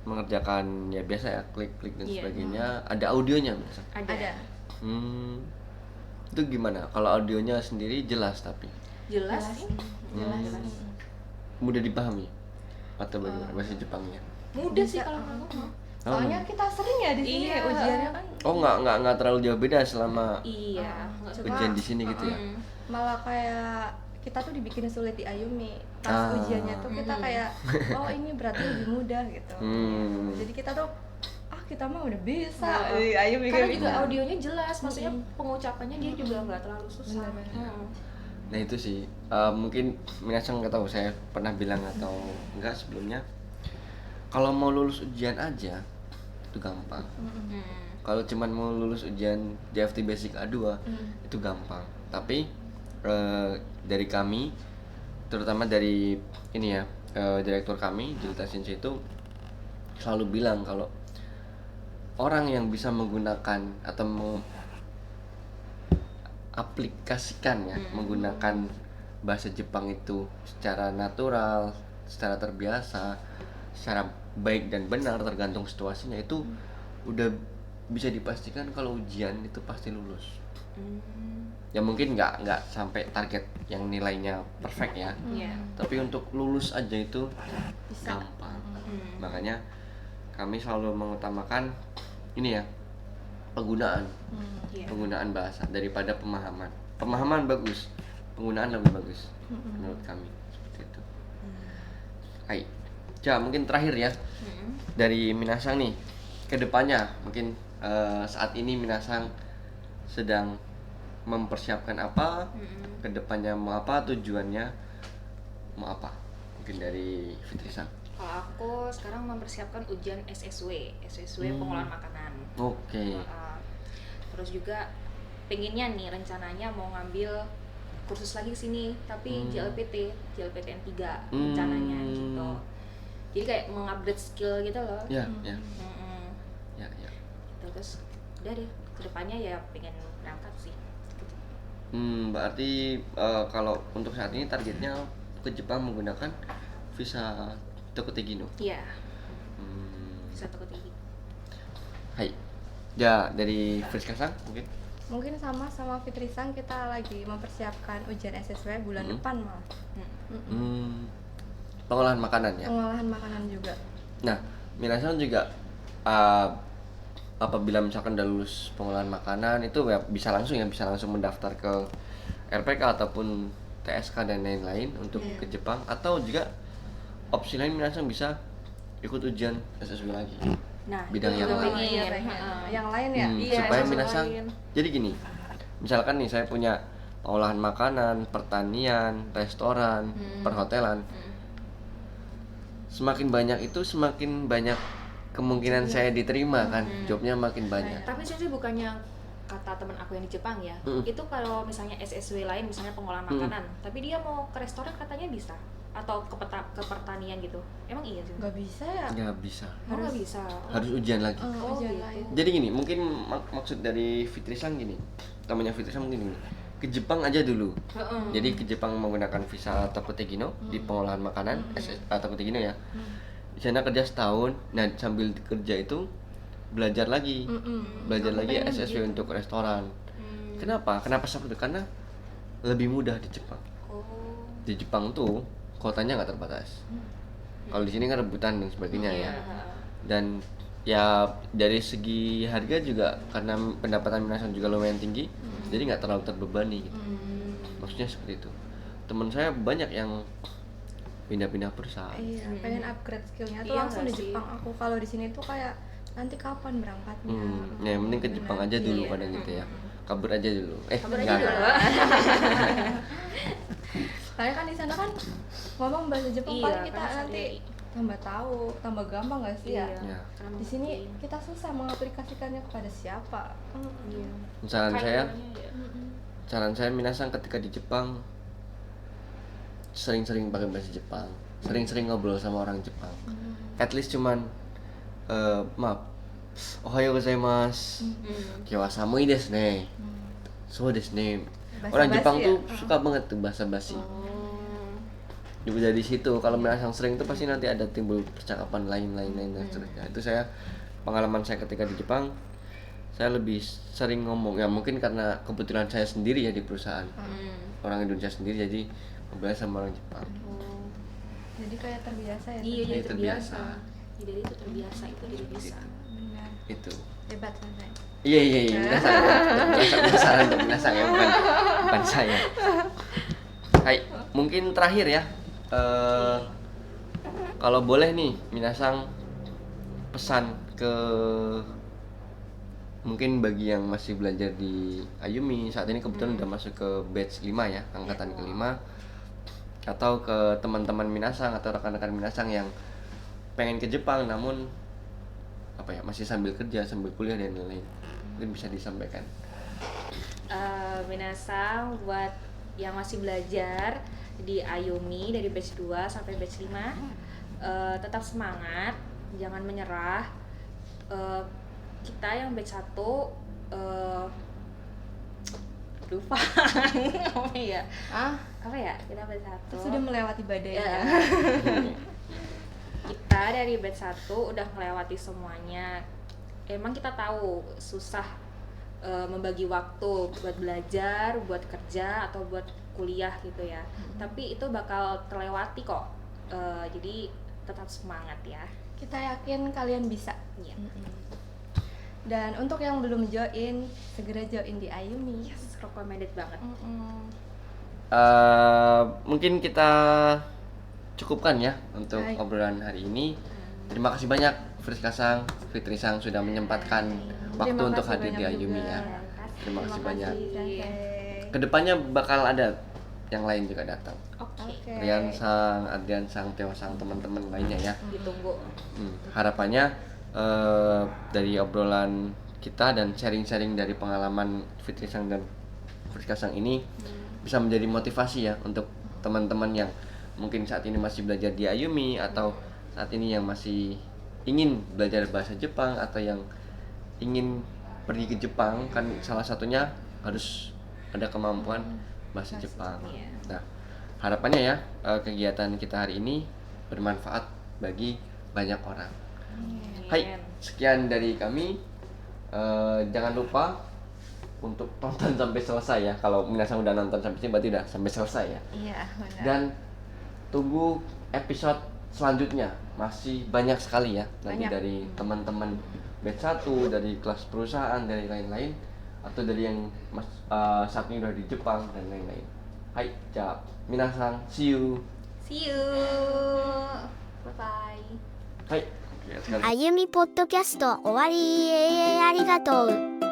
Speaker 2: mengerjakan ya biasa ya klik-klik dan
Speaker 3: Iya.
Speaker 2: sebagainya. Ada audionya biasa.
Speaker 4: Ada.
Speaker 2: Itu gimana? Kalau audionya sendiri jelas tapi
Speaker 3: Jelas sih.
Speaker 4: Jelas.
Speaker 2: mudah dipahami atau bagaimana bahasa Jepangnya?
Speaker 3: Mudah sih kalau menurut aku.
Speaker 4: Soalnya kita sering ya di sini
Speaker 3: Iya.
Speaker 4: ujiannya kan.
Speaker 2: Oh nggak terlalu jauh beda selama
Speaker 3: Iya.
Speaker 4: Cuma
Speaker 2: ujian di sini gitu ya?
Speaker 4: malah kayak kita tuh dibikin sulit di Ayumi. Pas ujiannya tuh kita kayak oh ini berarti lebih mudah gitu. Jadi kita tuh kita mah udah bisa. Ayumi
Speaker 3: Karena
Speaker 4: kayak
Speaker 3: juga
Speaker 4: gitu.
Speaker 3: audionya jelas, maksudnya pengucapannya dia juga nggak terlalu susah.
Speaker 2: Nah itu sih mungkin Minasang nggak tahu saya pernah bilang atau enggak sebelumnya. Kalau mau lulus ujian aja itu gampang. Kalau cuman mau lulus ujian JFT Basic A2 itu gampang. Tapi dari kami, terutama dari ini ya direktur kami Jelita Sensei itu selalu bilang kalau orang yang bisa menggunakan atau aplikasikan ya menggunakan bahasa Jepang itu secara natural, secara terbiasa, secara baik dan benar tergantung situasinya itu udah bisa dipastikan kalau ujian itu pasti lulus. Ya mungkin nggak sampai target yang nilainya perfect ya, tapi untuk lulus aja itu gampang. Makanya kami selalu mengutamakan ini ya penggunaan bahasa daripada pemahaman. Pemahaman bagus, penggunaan lebih bagus menurut kami seperti itu. Hai, mungkin terakhir ya dari Minasang nih kedepannya mungkin saat ini Minasang sedang mempersiapkan apa, kedepannya mau apa, tujuannya mau apa, mungkin dari Fitrisa.
Speaker 3: Kalau aku sekarang mempersiapkan ujian SSW pengolahan makanan.
Speaker 2: Oke.
Speaker 3: Terus juga pengennya nih rencananya mau ngambil kursus lagi ke sini, tapi JLPTN 3 rencananya gitu. Jadi kayak mengupgrade skill gitu loh.
Speaker 2: Ya, ya.
Speaker 3: Mm-mm.
Speaker 2: Ya, ya.
Speaker 3: Gitu, terus udah deh kedepannya ya pengen berangkat sih.
Speaker 2: Berarti kalau untuk saat ini targetnya ke Jepang menggunakan visa Tokotegino.
Speaker 3: Iya. Bisa takut tinggi.
Speaker 2: Hai. Ya, dari Friska-san mungkin.
Speaker 4: Mungkin sama Fitrisang, kita lagi mempersiapkan ujian SSW bulan depan malah.
Speaker 2: Pengolahan makanan ya.
Speaker 4: Pengolahan makanan juga.
Speaker 2: Nah, minasan juga apabila misalkan udah lulus pengolahan makanan itu ya bisa langsung mendaftar ke RPK ataupun TSK dan lain-lain untuk ke Jepang, atau juga opsi lain minasan bisa ikut ujian SSW lagi.
Speaker 3: Nah,
Speaker 2: bidang
Speaker 3: itu
Speaker 2: yang
Speaker 3: juga
Speaker 2: lain.
Speaker 3: pengen.
Speaker 4: Yang lain ya?
Speaker 3: Iya,
Speaker 2: Supaya
Speaker 3: yang
Speaker 2: minasan
Speaker 3: lain.
Speaker 2: jadi gini, misalkan nih saya punya pengolahan makanan, pertanian, restoran, perhotelan, semakin banyak itu semakin banyak kemungkinan saya diterima kan, jobnya makin banyak.
Speaker 3: Tapi sih bukannya kata teman aku yang di Jepang ya, itu kalau misalnya SSW lain, misalnya pengolahan makanan, tapi dia mau ke restoran katanya bisa, atau ke pertanian gitu. Emang iya sih?
Speaker 4: Nggak bisa ya?
Speaker 2: Nggak bisa,
Speaker 3: Oh, nggak bisa.
Speaker 2: harus ujian lagi.
Speaker 3: Oh,
Speaker 4: Ujian
Speaker 3: gitu.
Speaker 4: lain.
Speaker 2: Jadi gini, mungkin maksud dari Fitrisang gini, temannya Fitrisang mungkin gini, ke Jepang aja dulu. Jadi ke Jepang menggunakan visa Tokotegino di pengolahan makanan, Tokotegino ya. Di sana kerja setahun, nah sambil kerja itu belajar lagi, belajar lagi SSW untuk restoran. Kenapa seperti itu? Karena lebih mudah di Jepang. Di Jepang tuh kotanya nggak terbatas. Kalau di sini kan rebutan dan sebagainya ya. Dan ya dari segi harga juga karena pendapatan minasan juga lumayan tinggi, jadi nggak terlalu terbebani gitu. Maksudnya seperti itu. Teman saya banyak yang pindah-pindah perusahaan.
Speaker 4: Iya, pengen upgrade skillnya tuh
Speaker 3: Iya
Speaker 4: langsung di
Speaker 3: nggak sih?
Speaker 4: Jepang. Aku kalau di sini tuh kayak nanti kapan berangkatnya?
Speaker 2: Ya yang penting ke Jepang aja dulu pada gitu ya. Kabur aja dulu.
Speaker 3: Kabur aja
Speaker 2: enggak.
Speaker 3: dulu.
Speaker 4: Karena kan di sana kan ngomong bahasa Jepang,
Speaker 3: Iya,
Speaker 4: paling kita
Speaker 3: kan
Speaker 4: nanti
Speaker 3: sendiri.
Speaker 4: tambah tahu, tambah gampang nggak sih ya?
Speaker 2: Ya.
Speaker 3: Karena
Speaker 4: Di sini kita susah mengaplikasikannya kepada siapa.
Speaker 3: Iya.
Speaker 2: Saran saya minasan ketika di Jepang sering-sering pakai bahasa Jepang, sering-sering ngobrol sama orang Jepang. At least cuman maaf, ohayo gozaimasu, kiwa samui desu ne, so desu ne. Orang
Speaker 4: Basa-basi
Speaker 2: Jepang
Speaker 4: ya?
Speaker 2: tuh suka banget tuh basa-basi. Dari situ kalau minasan sering tuh pasti nanti ada timbul percakapan lain-lain dan seterusnya. Itu pengalaman saya ketika di Jepang, saya lebih sering ngomong ya, mungkin karena kebetulan saya sendiri ya di perusahaan orang Indonesia sendiri, jadi ngobrol sama orang Jepang.
Speaker 4: Jadi kayak terbiasa ya.
Speaker 3: Iya, jadi
Speaker 2: Jadi terbiasa.
Speaker 3: terbiasa. Jadi itu terbiasa, itu jadi bisa.
Speaker 4: Benar.
Speaker 2: Itu.
Speaker 4: Hebat Sensei.
Speaker 2: Iya, minasan untuk minasan ya, bukan saya. Hai, mungkin terakhir ya. Kalau boleh nih minasan pesan ke mungkin bagi yang masih belajar di Ayumi saat ini, kebetulan udah masuk ke batch 5 ya, angkatan ke-5, atau ke teman-teman minasan atau rekan-rekan minasan yang pengen ke Jepang namun masih sambil kerja, sambil kuliah dan lain-lain, mungkin bisa disampaikan.
Speaker 3: Minasan buat yang masih belajar di Ayumi dari batch 2 sampai batch 5, tetap semangat, jangan menyerah. Kita yang batch 1 lupa apa ya? Apa ya? Kita batch 1
Speaker 4: Sudah melewati badai ya.
Speaker 3: Kita dari batch 1 udah melewati semuanya. Emang kita tahu susah membagi waktu buat belajar, buat kerja, atau buat kuliah gitu ya. Tapi itu bakal terlewati kok. Jadi tetap semangat ya.
Speaker 4: Kita yakin kalian bisa.
Speaker 3: Iya.
Speaker 4: Dan untuk yang belum join, segera join di Ayumi.
Speaker 3: Yes, recommended banget.
Speaker 2: Mungkin kita cukupkan ya untuk
Speaker 4: Baik.
Speaker 2: obrolan hari ini. Terima kasih banyak Friska-sang, Fitri-sang sudah menyempatkan waktu
Speaker 4: Terima
Speaker 2: untuk
Speaker 4: kasih
Speaker 2: hadir di
Speaker 4: banyak
Speaker 2: Ayumi
Speaker 4: juga.
Speaker 2: ya. Terima kasih banyak.
Speaker 4: Sensei.
Speaker 2: Kedepannya bakal ada yang lain juga datang.
Speaker 3: Oke.
Speaker 4: Oke.
Speaker 2: Rian-sang, Adrian-sang, Teo-sang, teman-teman lainnya ya.
Speaker 3: Ditunggu.
Speaker 2: Harapannya dari obrolan kita dan sharing-sharing dari pengalaman Fitri-sang dan Friskasang ini bisa menjadi motivasi ya untuk teman-teman yang mungkin saat ini masih belajar di Ayumi atau saat ini yang masih ingin belajar bahasa Jepang atau yang ingin pergi ke Jepang, kan salah satunya harus ada kemampuan bahasa Jepang. Nah, harapannya ya kegiatan kita hari ini bermanfaat bagi banyak orang. Hai, sekian dari kami. Jangan lupa untuk tonton sampai selesai ya. Kalau minasan udah nonton sampai sini berarti udah sampai selesai ya.
Speaker 4: Iya, benar.
Speaker 2: Dan tunggu episode selanjutnya, masih banyak sekali ya nanti dari teman-teman batch 1, dari kelas perusahaan, dari lain-lain, atau dari yang saat ini udah di Jepang dan lain-lain. Hai, ja, minasan, see you.
Speaker 4: See you. Bye bye.
Speaker 2: Hai. Oke, sekarang.
Speaker 1: あゆみポッドキャスト終わりありがとう。